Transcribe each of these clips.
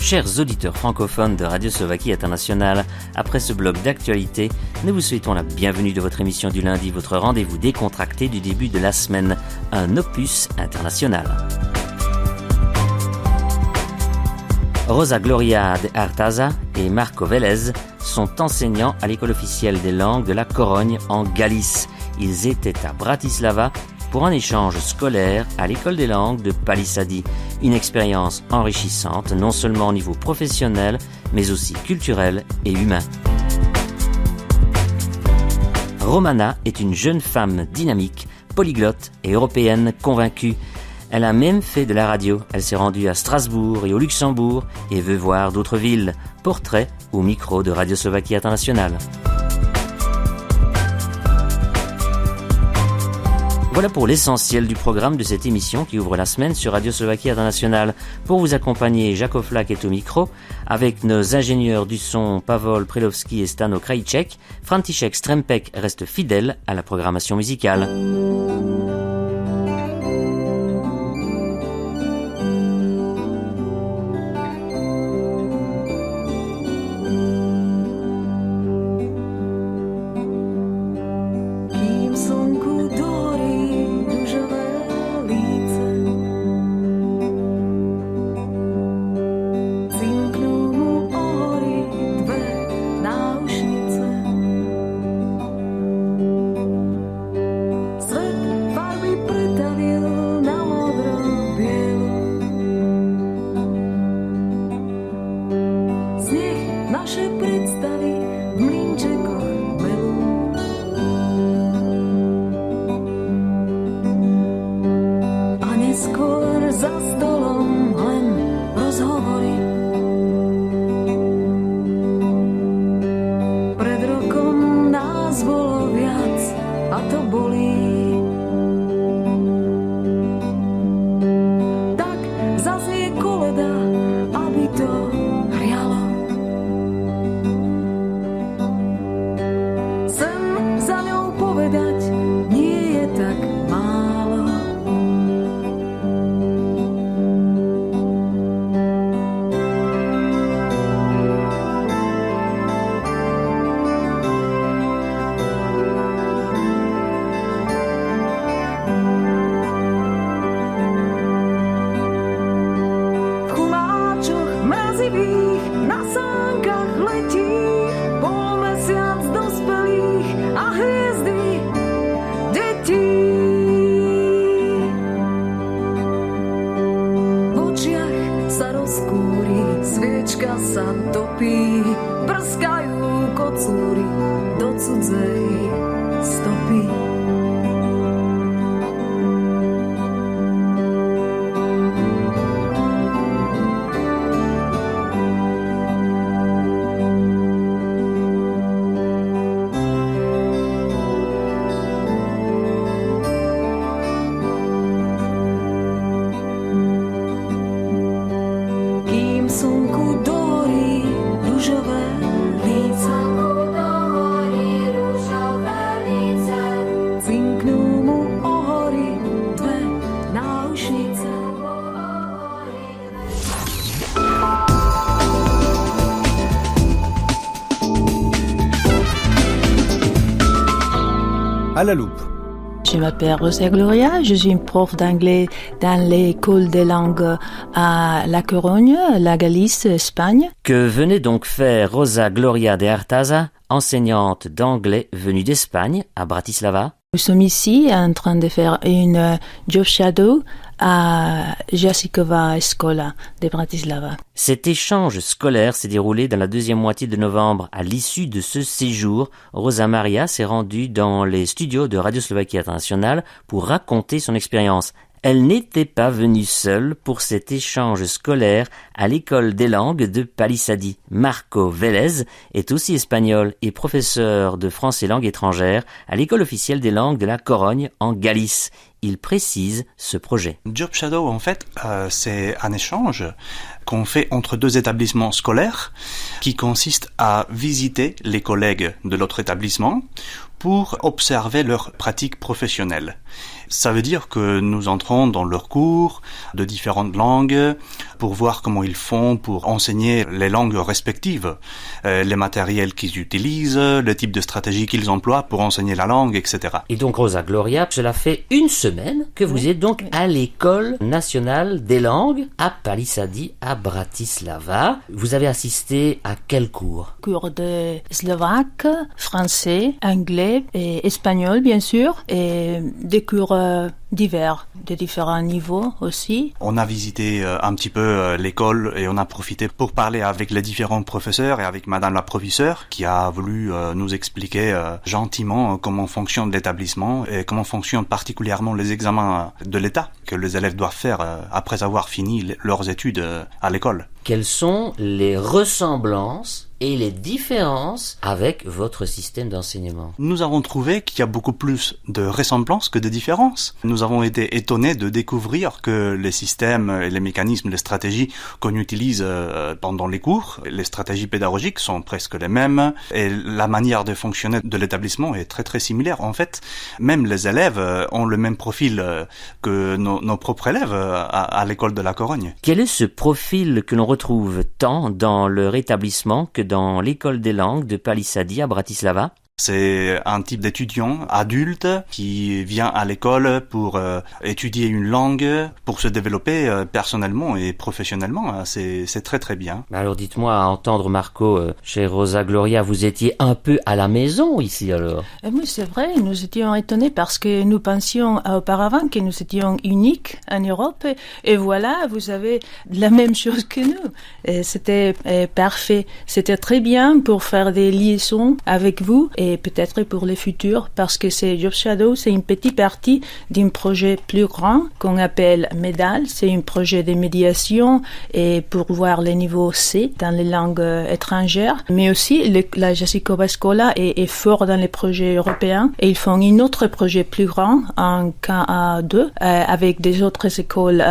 Chers auditeurs francophones de Radio Slovaquie Internationale, après ce bloc d'actualité, nous vous souhaitons la bienvenue de votre émission du lundi, votre rendez-vous décontracté du début de la semaine, un opus international. Rosa Gloria de Artaza et Marco Vélez sont enseignants à l'école officielle des langues de la Corogne en Galice. Ils étaient à Bratislava pour un échange scolaire à l'école des langues de Palisady. Une expérience enrichissante, non seulement au niveau professionnel, mais aussi culturel et humain. Romana est une jeune femme dynamique, polyglotte et européenne convaincue. Elle a même fait de la radio. Elle s'est rendue à Strasbourg et au Luxembourg et veut voir d'autres villes. Portrait au micro de Radio Slovaquie Internationale. Voilà pour l'essentiel du programme de cette émission qui ouvre la semaine sur Radio Slovaquie Internationale. Pour vous accompagner, Jacques Oflak est au micro, avec nos ingénieurs du son Pavol Prelovski et Stano Krajicek. František Strempek reste fidèle à la programmation musicale. À la loupe. Je m'appelle Rosa Gloria, je suis une prof d'anglais dans l'école des langues à La Corogne, la Galice, Espagne. Que venait donc faire Rosa Gloria de Artaza, enseignante d'anglais venue d'Espagne à Bratislava? Nous sommes ici en train de faire une job shadow à Jasikova Escola de Bratislava. Cet échange scolaire s'est déroulé dans la deuxième moitié de novembre. À l'issue de ce séjour, Rosa Maria s'est rendue dans les studios de Radio Slovaquie Internationale pour raconter son expérience. Elle n'était pas venue seule pour cet échange scolaire à l'école des langues de Palisady. Marco Vélez est aussi espagnol et professeur de français langue étrangère à l'école officielle des langues de la Corogne en Galice. Il précise ce projet. Job Shadow, en fait, c'est un échange qu'on fait entre deux établissements scolaires qui consiste à visiter les collègues de l'autre établissement pour observer leur pratique professionnelle. Ça veut dire que nous entrons dans leurs cours de différentes langues pour voir comment ils font pour enseigner les langues respectives, les matériels qu'ils utilisent, le type de stratégie qu'ils emploient pour enseigner la langue, etc. Et donc Rosa Gloria, cela fait une semaine que vous êtes donc à l'École nationale des langues à Palisady, à Bratislava. Vous avez assisté à quel cours? Cours de slovaque, français, anglais et espagnol bien sûr, et des cours divers, de différents niveaux aussi. On a visité un petit peu l'école et on a profité pour parler avec les différents professeurs et avec madame la professeure qui a voulu nous expliquer gentiment comment fonctionne l'établissement et comment fonctionnent particulièrement les examens de l'État que les élèves doivent faire après avoir fini leurs études à l'école. Quelles sont les ressemblances et les différences avec votre système d'enseignement? Nous avons trouvé qu'il y a beaucoup plus de ressemblances que de différences. Nous avons été étonnés de découvrir que les systèmes et les mécanismes, les stratégies qu'on utilise pendant les cours, les stratégies pédagogiques sont presque les mêmes et la manière de fonctionner de l'établissement est très très similaire. En fait, même les élèves ont le même profil que nos propres élèves à l'école de la Corogne. Quel est ce profil que l'on retrouve tant dans leur établissement que dans l'école des langues de Palisady à Bratislava? C'est un type d'étudiant adulte qui vient à l'école pour étudier une langue, pour se développer personnellement et professionnellement. C'est très très bien. Alors dites-moi, à entendre Marco, chez Rosa Gloria, vous étiez un peu à la maison ici alors? Oui, c'est vrai, nous étions étonnés parce que nous pensions auparavant que nous étions uniques en Europe et voilà, vous avez la même chose que nous. Et c'était parfait. C'était très bien pour faire des liaisons avec vous et peut-être pour le futur, parce que c'est Job Shadow, c'est une petite partie d'un projet plus grand qu'on appelle MEDAL. C'est un projet de médiation et pour voir les niveaux C dans les langues étrangères. Mais aussi, la Jacikova Scola est fort dans les projets européens et ils font un autre projet plus grand en KA2 avec des autres écoles,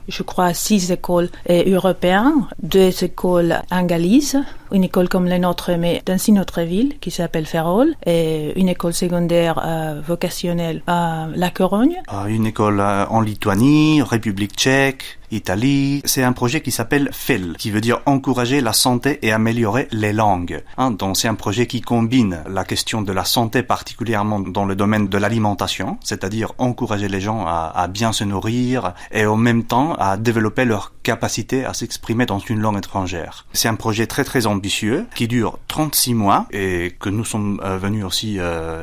je crois 6 écoles européennes, 2 écoles anglaises, une école comme la nôtre, mais dans une autre ville qui s'appelle Ferrol, et une école secondaire vocationnelle à La Corogne. Une école en Lituanie, République tchèque, Italie. C'est un projet qui s'appelle FEL, qui veut dire encourager la santé et améliorer les langues. Donc c'est un projet qui combine la question de la santé particulièrement dans le domaine de l'alimentation, c'est-à-dire encourager les gens à bien se nourrir et en même temps à développer leur capacité à s'exprimer dans une langue étrangère. C'est un projet très très ambitieux qui dure 36 mois et que nous sommes venus aussi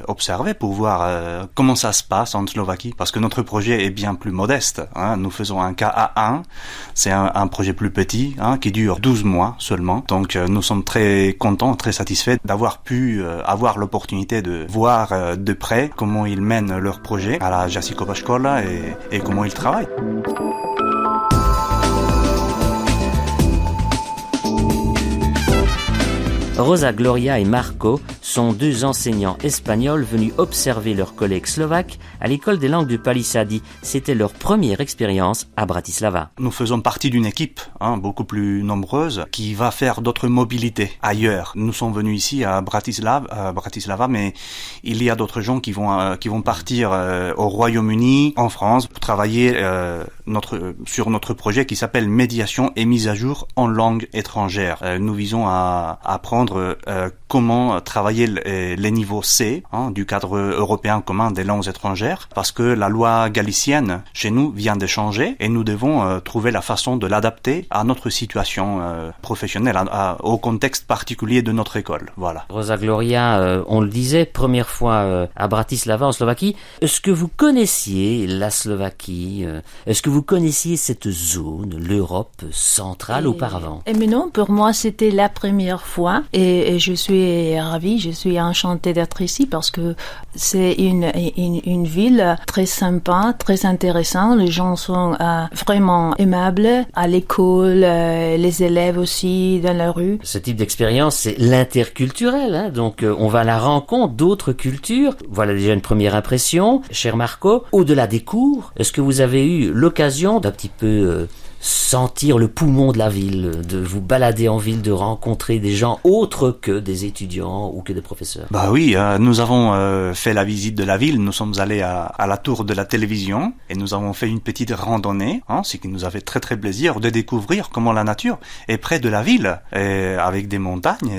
observer pour voir comment ça se passe en Slovaquie, parce que notre projet est bien plus modeste. Nous faisons un KA1, c'est un projet plus petit qui dure 12 mois seulement. Donc nous sommes très contents, très satisfaits d'avoir pu avoir l'opportunité de voir de près comment ils mènent leur projet à la Jacikova Scola et comment ils travaillent. Rosa Gloria et Marco sont 2 enseignants espagnols venus observer leurs collègues slovaques à l'école des langues de Palisady. C'était leur première expérience à Bratislava. Nous faisons partie d'une équipe beaucoup plus nombreuse qui va faire d'autres mobilités ailleurs. Nous sommes venus ici à Bratislava, mais il y a d'autres gens qui vont partir au Royaume-Uni, en France, pour travailler sur notre projet qui s'appelle Médiation et mise à jour en langue étrangère. Nous visons à apprendre comment travailler les niveaux C du cadre européen commun des langues étrangères, parce que la loi galicienne chez nous vient de changer et nous devons trouver la façon de l'adapter à notre situation professionnelle, au contexte particulier de notre école. Voilà. Rosa Gloria, on le disait, première fois à Bratislava en Slovaquie. Est-ce que vous connaissiez la Slovaquie? Est-ce que vous connaissiez cette zone, l'Europe centrale auparavant? Mais non, pour moi c'était la première fois. Et je suis ravie, je suis enchantée d'être ici parce que c'est une ville très sympa, très intéressante. Les gens sont vraiment aimables à l'école, les élèves aussi dans la rue. Ce type d'expérience, c'est l'interculturel. Donc on va à la rencontre d'autres cultures. Voilà déjà une première impression. Cher Marco, au-delà des cours, est-ce que vous avez eu l'occasion d'un petit peu sentir le poumon de la ville, de vous balader en ville, de rencontrer des gens autres que des étudiants ou que des professeurs? Bah oui, nous avons fait la visite de la ville, nous sommes allés à la tour de la télévision et nous avons fait une petite randonnée, ce qui nous a fait très très plaisir de découvrir comment la nature est près de la ville, avec des montagnes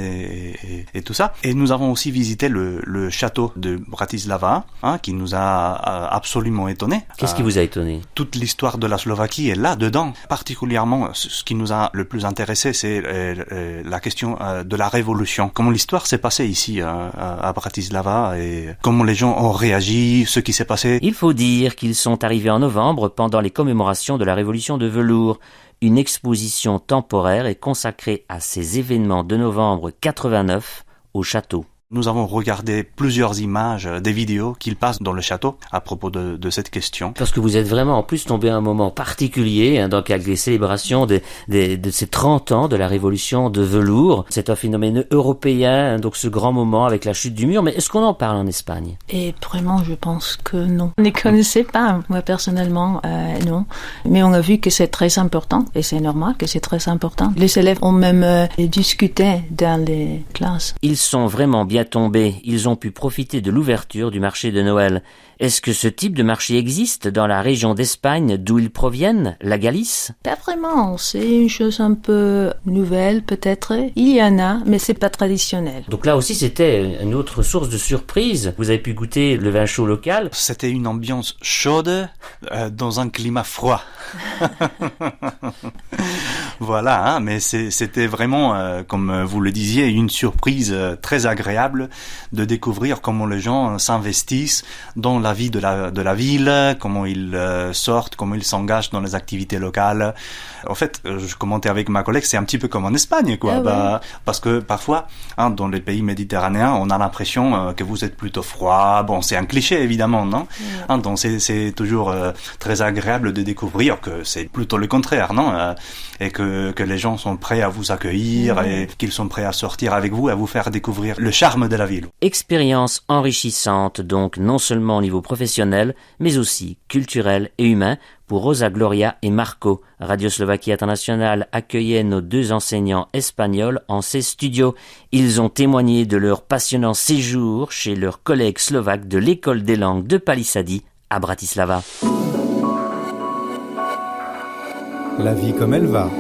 et tout ça. Et nous avons aussi visité le château de Bratislava, qui nous a absolument étonnés. Qu'est-ce qui vous a étonné? Toute l'histoire de la Slovaquie est là-dedans. Particulièrement, ce qui nous a le plus intéressé, c'est la question de la révolution. Comment l'histoire s'est passée ici à Bratislava et comment les gens ont réagi, ce qui s'est passé. Il faut dire qu'ils sont arrivés en novembre pendant les commémorations de la Révolution de velours. Une exposition temporaire est consacrée à ces événements de novembre 89 au château. Nous avons regardé plusieurs images, des vidéos qu'ils passent dans le château à propos de cette question. Parce que vous êtes vraiment en plus tombé à un moment particulier, donc avec les célébrations de ces 30 ans de la révolution de velours. C'est un phénomène européen, donc ce grand moment avec la chute du mur. Mais est-ce qu'on en parle en Espagne? Et vraiment, je pense que non. On ne connaissait pas. Moi, personnellement, non. Mais on a vu que c'est très important, et c'est normal que c'est très important. Les élèves ont même discuté dans les classes. Ils sont vraiment bien tombés. Ils ont pu profiter de l'ouverture du marché de Noël. Est-ce que ce type de marché existe dans la région d'Espagne d'où ils proviennent, la Galice? Pas vraiment. C'est une chose un peu nouvelle, peut-être. Il y en a, mais c'est pas traditionnel. Donc là aussi, c'était une autre source de surprise. Vous avez pu goûter le vin chaud local. C'était une ambiance chaude dans un climat froid. Voilà, mais c'était vraiment, comme vous le disiez, une surprise très agréable de découvrir comment les gens s'investissent dans la vie de la ville, comment ils sortent, comment ils s'engagent dans les activités locales. En fait, je commentais avec ma collègue, c'est un petit peu comme en Espagne, quoi. Ouais. Parce que parfois, dans les pays méditerranéens, on a l'impression que vous êtes plutôt froid. Bon, c'est un cliché évidemment, non? Ouais. Donc c'est toujours très agréable de découvrir que c'est plutôt le contraire, non? Et que les gens sont prêts à vous accueillir et qu'ils sont prêts à sortir avec vous, à vous faire découvrir le charme de la ville. Expérience enrichissante donc non seulement au niveau professionnel, mais aussi culturel et humain pour Rosa Gloria et Marco. Radio Slovaquie Internationale accueillait nos deux enseignants espagnols en ses studios. Ils ont témoigné de leur passionnant séjour chez leurs collègues slovaques de l'école des langues de Palisady à Bratislava. La vie comme elle va.